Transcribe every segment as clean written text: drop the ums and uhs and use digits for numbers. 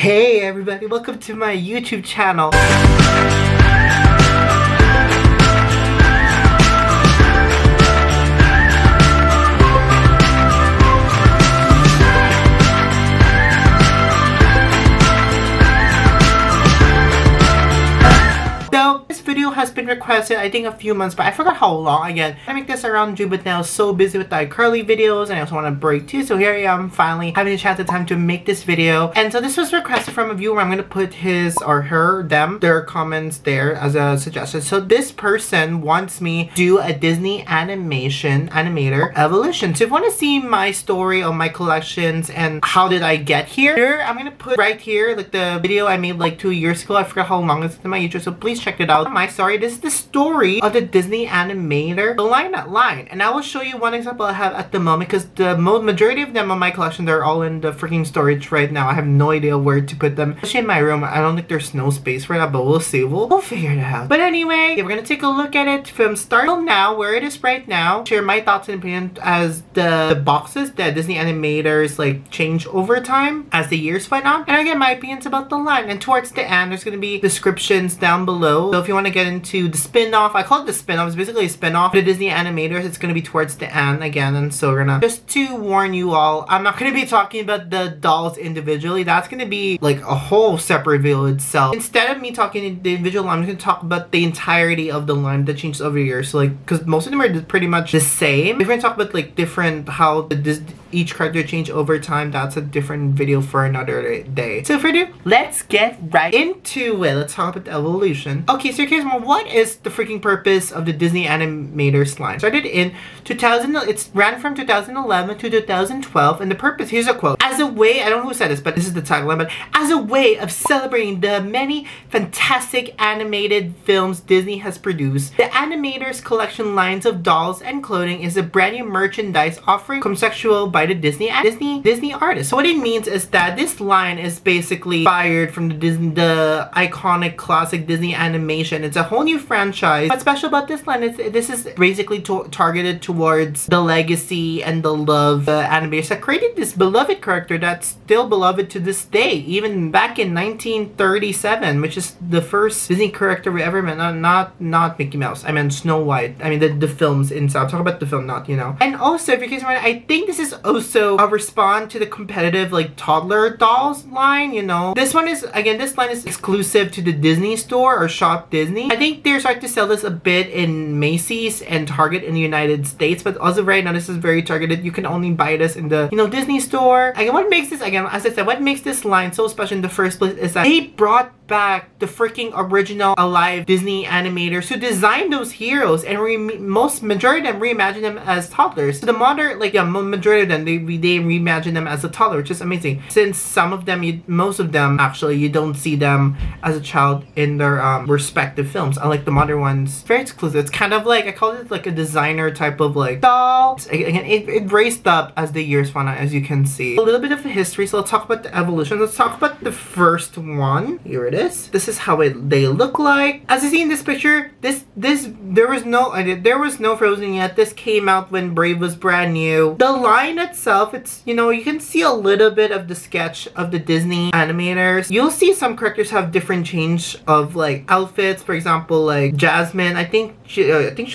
Hey everybody, welcome to my YouTube channel. So, this video has been requested, I think a few months, but I forgot how long again. I make this around June, but now so busy with the iCarly videos, and I also want to break too, so here I am finally having a chance and time to make this video. And so this was requested from a viewer. I'm going to put his or her, their comments there as a suggestion. So this person wants me to do a Disney animator evolution. So if you want to see my story on my collections and how did I get here, I'm going to put right here like the video I made like 2 years ago. I forgot how long it's in my YouTube, so please check it out. My story, this is the story of the Disney animator, the line, and I will show you one example I have at the moment because the majority of them on my collection, they're all in the freaking storage right now. I have no idea where to put them, especially in my room. I don't think there's no space for that, but we'll see. We'll figure it out. But anyway, we're gonna take a look at it from start till now, where it is right now, share my thoughts and opinions as the boxes that Disney animators like change over time as the years went on, and I get my opinions about the line. And towards the end, there's gonna be descriptions down below, so if you want to get into the spin-off, I call it the spin-off, it's basically a spin-off of the Disney animators. It's going to be towards the end again, and so we're gonna, just to warn you all, I'm not going to be talking about the dolls individually. That's going to be like a whole separate video itself. Instead of me talking the individual line, I'm going to talk about the entirety of the line that changes over years. So like, because most of them are pretty much the same. If we're going to talk about like different, how each character change over time, that's a different video for another day. So for now, let's get right into it. Let's talk about the evolution. Okay, so here's more. What is the freaking purpose of the Disney Animators line? Started in 2000, it's ran from 2011 to 2012, and the purpose, here's a quote: as a way, I don't know who said this, but this is the tagline, but as a way of celebrating the many fantastic animated films Disney has produced, the Animators Collection lines of dolls and clothing is a brand new merchandise offering conceptual by the Disney artists. So what it means is that this line is basically inspired from the iconic classic Disney animation. It's a whole new franchise. What's special about this line is this is basically targeted towards the legacy and the love animators that created this beloved character that's still beloved to this day, even back in 1937, which is the first Disney character we ever met. Not Mickey Mouse. I meant Snow White. I mean the films inside. I'm talking about the film, not, you know. And also, if you guys remember, I think this is also a response to the competitive like toddler dolls line, you know. This line is exclusive to the Disney store or Shop Disney. I think they're starting to sell this a bit in Macy's and Target in the United States, but as of right now, this is very targeted. You can only buy this in the, you know, Disney store. Again, what makes this, again, as I said, what makes this line so special in the first place is that they brought back the freaking original alive Disney animators who designed those heroes, and majority of them reimagined them as toddlers. So the modern, like, majority of them, they reimagine them as a toddler, which is amazing. Since some of them, most of them actually, you don't see them as a child in their respective films. Unlike the modern ones, very exclusive. It's kind of like, I call it like a designer type of like doll. Again, it raised up as the years went on, as you can see. A little bit of a history, so let's talk about the evolution. Let's talk about the first one. Here it is. This is how they look like. As you see in this picture, there was no Frozen yet. This came out when Brave was brand new. The line itself, it's, you know, you can see a little bit of the sketch of the Disney animators. You'll see some characters have different change of like outfits. For example, like Jasmine, I think she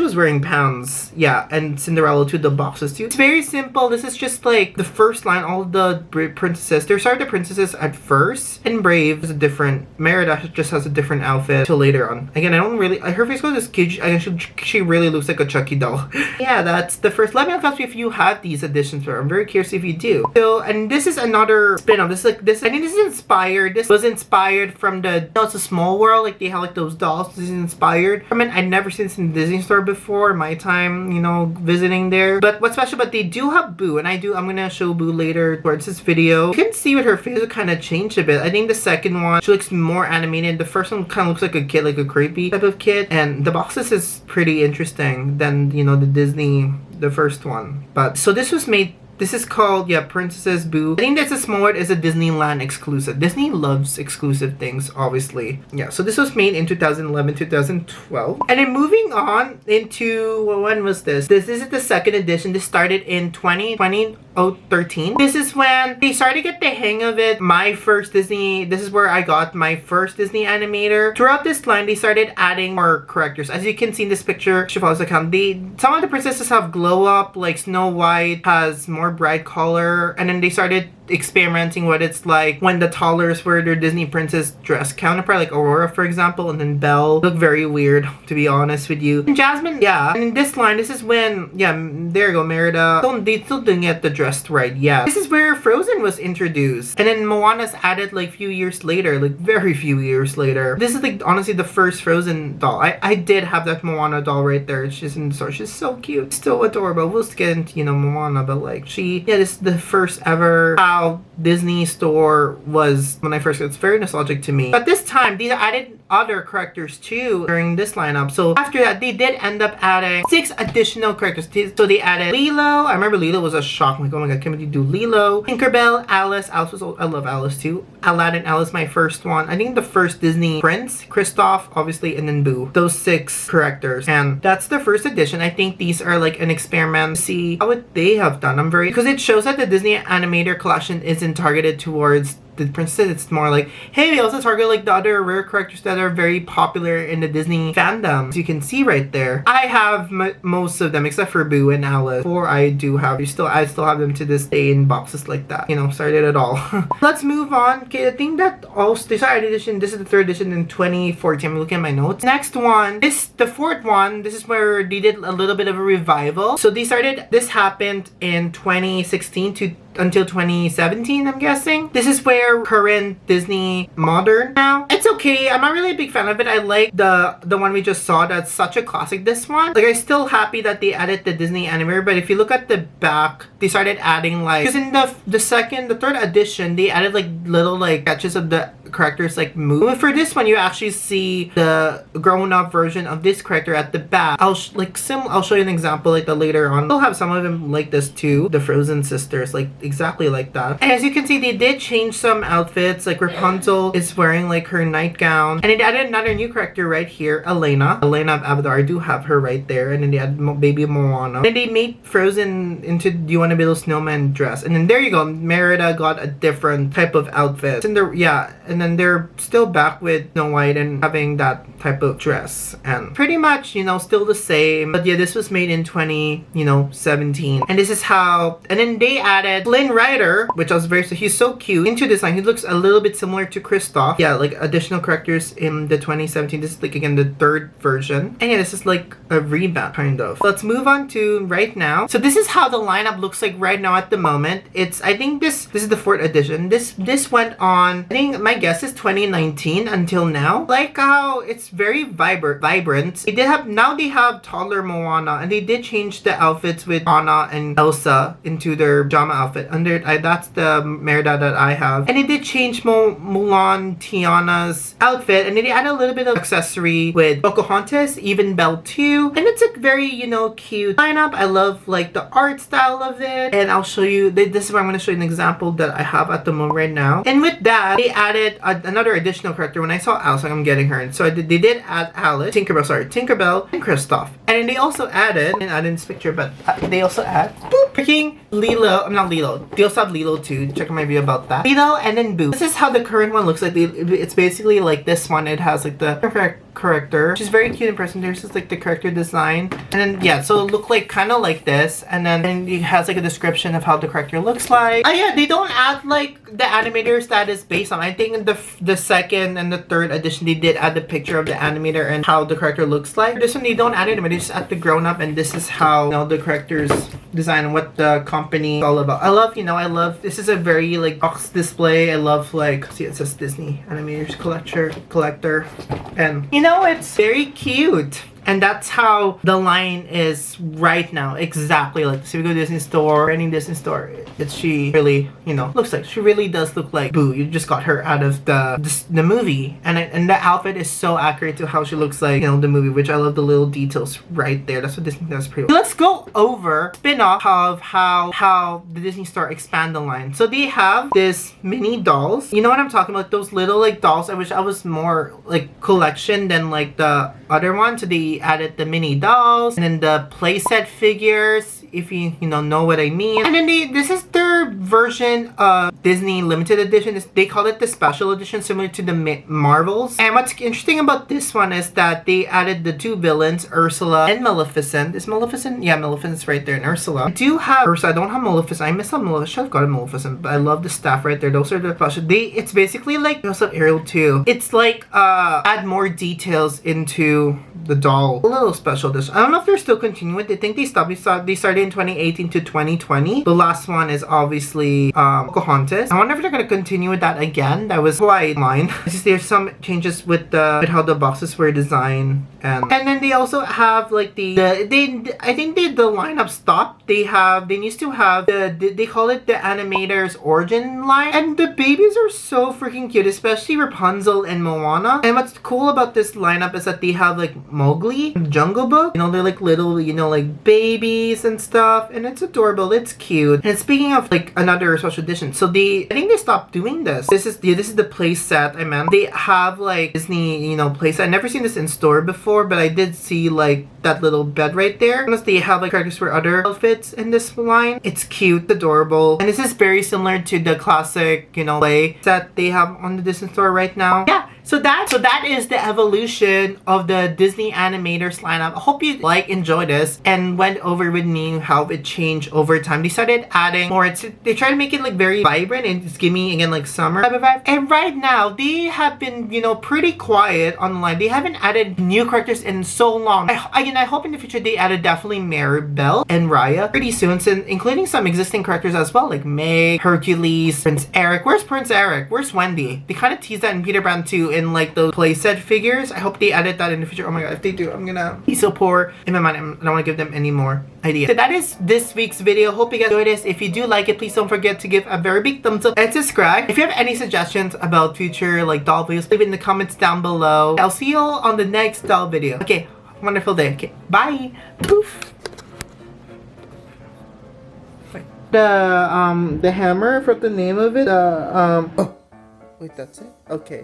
was wearing pants. Yeah, and Cinderella too, the boxes too. It's very simple. This is just like the first line. All the princesses, they started the princesses at first, and Brave is a different. Merida just has a different outfit till later on. Again, I don't really, her face goes this cute. I guess she really looks like a Chucky doll. Yeah, that's the first. Let me know if you have these editions. I'm very curious if you do. So, and this is another spin-off. This is like this. I think this is inspired. This was inspired from the. No, it's a Small World. Like they have like those dolls. This is inspired. I mean, I'd never seen this in the Disney store before. My time, you know, visiting there. But what's special? But they do have Boo, and I'm gonna show Boo later towards this video. You can see with her face it kind of changed a bit. I think the second one, she looks more animated. The first one kind of looks like a kid, like a creepy type of kid. And the boxes is pretty interesting than, you know, the first one. But so this was made This is called, yeah, Princess Boo. I think that's a small one, is a Disneyland exclusive. Disney loves exclusive things, obviously. Yeah, so this was made in 2011, 2012. And then moving on into, well, when was this? This is the second edition. This started in 2013. This is when they started to get the hang of it. My first Disney, this is where I got my first Disney animator. Throughout this line, they started adding more characters. As you can see in this picture, she follows the account. Some of the princesses have glow up, like Snow White has more bright color, and then they started experimenting what it's like when the toddlers were their Disney princess dress counterpart, like Aurora, for example, and then Belle look very weird, to be honest with you. And Jasmine, yeah, and in this line, this is when, yeah, there you go, Merida. They still didn't get the dress right, yeah. This is where Frozen was introduced, and then Moana's added like few years later, like very few years later. This is like honestly the first Frozen doll. I did have that Moana doll right there. She's in the store. She's so cute, still adorable. We'll get into, you know, Moana, but like yeah, this is the first ever how Disney store was when I first got. It's very nostalgic to me. But this time they added other characters too during this lineup. So after that, they did end up adding 6 additional characters. So they added Lilo. I remember Lilo was a shock. I'm like, oh my god, can we do Lilo? Tinkerbell, Alice. Alice was, I love Alice too. Aladdin, Alice, my first one. I think the first Disney Prince, Kristoff, obviously, and then Boo. Those 6 characters. And that's the first edition. I think these are like an experiment to see how would they have done. Because it shows that the Disney Animator Collection isn't targeted towards the princess. It's more like, hey, we also target like the other rare characters that are very popular in the Disney fandom. As you can see right there, I have most of them except for Boo and Alice. Or I do have, I still have them to this day in boxes like that. You know, started it all. Let's move on. Okay, I think that also the second edition. This is the third edition in 2014. I'm looking at my notes. Next one, the fourth one. This is where they did a little bit of a revival. So they started. This happened in 2016 until 2017, I'm guessing. This is where current Disney modern now. It's okay. I'm not really a big fan of it. I like the one we just saw. That's such a classic. This one, like, I'm still happy that they added the Disney Animator, but if you look at the back, they started adding like, because in the third edition, they added like little like sketches of the characters like move. But for this one, you actually see the grown-up version of this character at the back. I'll show you an example like later on. We'll have some of them like this too. The Frozen sisters, like exactly like that. And as you can see, they did change some outfits. Like Rapunzel is wearing like her nightgown, and it added another new character right here, Elena of Avatar. I do have her right there. And then they added baby Moana. And they made Frozen into Do You Want to Be a Snowman dress. And then there you go, Merida got a different type of outfit. And then they're still back with Snow White and having that type of dress, and pretty much, you know, still the same. But yeah, this was made in 2017, and this is how. And then they added Flynn Rider, which I was he's so cute, into this line. He looks a little bit similar to Kristoff. Yeah, like additional characters in the 2017. This is like again the third version, and yeah, this is like a revamp kind of. Let's move on to right now. So this is how the lineup looks like right now at the moment. I think this is the fourth edition. This went on, I think my guess is 2019 until now. Like how it's very vibrant. They have toddler Moana, and they did change the outfits with Anna and Elsa into their pajama outfit. That's the Merida that I have. And they did change Mulan, Tiana's outfit, and they added a little bit of accessory with Pocahontas, even Belle too. And it's a very, you know, cute lineup. I love like the art style of it. And I'll show you, this is where I'm going to show you an example that I have at the moment right now. And with that, they added another additional character. When I saw Alice, like, I'm getting her. And so they did add Tinkerbell, and Kristoff. And then they also added, and I didn't this picture, but they also add freaking Lilo. Not Lilo. They also have Lilo too. Check my video about that. Lilo and then Boo. This is how the current one looks like. It's basically like this one. It has like the character, which is very cute in person. There's just like the character design, and then yeah, so it look like kind of like this, and then it has like a description of how the character looks like. Oh yeah, they don't add like the animators that is based on. I think in the second and the third edition they did add the picture of the animator and how the character looks like. This one they don't add it, but they just add the grown up, and this is how, you know, the characters design and what the company is all about. I love this is a very like box display. I love, like, see, it says Disney Animators Collector, and you know, it's very cute. And that's how the line is right now, exactly like this. If you go to Disney store, or any Disney store, she really, you know, looks like, she really does look like Boo. You just got her out of the movie, and the outfit is so accurate to how she looks like, you know, the movie, which I love the little details right there. That's what Disney does pretty well. Let's go over spin-off of how the Disney store expand the line. So they have this mini dolls. You know what I'm talking about? Those little like dolls. I wish I was more like collection than like the other one. So they added the mini dolls and then the playset figures, if you know what I mean. And then this is their version of Disney limited edition. They call it the special edition, similar to the Marvels. And what's interesting about this one is that they added the two villains, Ursula and Maleficent. Is Maleficent? Yeah, Maleficent's right there, and Ursula. I do have Ursula. I don't have Maleficent. I miss out Maleficent. I should have got a Maleficent, but I love the staff right there. Those are the special. It's basically like House of Ariel too. It's like add more details into the doll. A little special edition. I don't know if they're still continuing. I think they stopped. They started in 2018 to 2020. The last one is obviously Pocahontas. I wonder if they're gonna continue with that again. That was quite mine. There's some changes with how the boxes were designed, and then they also have like I think the lineup stopped. They used to have they call it the Animators Origin line, and the babies are so freaking cute, especially Rapunzel and Moana. And what's cool about this lineup is that they have like Mowgli, Jungle Book. You know, they're like little, you know, like babies and stuff, and it's adorable. It's cute. And speaking of like another special edition, so I think they stopped doing this. This is the play set. I meant they have like Disney, you know, play set. I've never seen this in store before, but I did see like that little bed right there. Unless they have like characters for other outfits in this line. It's cute, adorable, and this is very similar to the classic, you know, play set they have on the Disney store right now. Yeah. So that is the evolution of the Disney Animators lineup. I hope you enjoy this and went over with me how it changed over time. They started adding more. They try to make it like very vibrant and just give me again like summer type of vibe. And right now they have been, you know, pretty quiet on the line. They haven't added new characters in so long. I hope in the future they added definitely Maribel and Raya pretty soon, including some existing characters as well, like Meg, Hercules, Prince Eric. Where's Prince Eric? Where's Wendy? They kind of teased that in Peter Pan 2 in like those playset figures. I hope they added that in the future. Oh my god, if they do, I'm gonna be so poor in my mind. I don't want to give them any more ideas. So that is this week's video. Hope you guys enjoyed this. If you do like it, please don't forget to give a very big thumbs up and subscribe. If you have any suggestions about future like doll videos, leave it in the comments down below. I'll see you all on the next doll video. Okay, wonderful day. Okay, bye. Poof. The hammer, from the name of it, oh wait, that's it? Okay.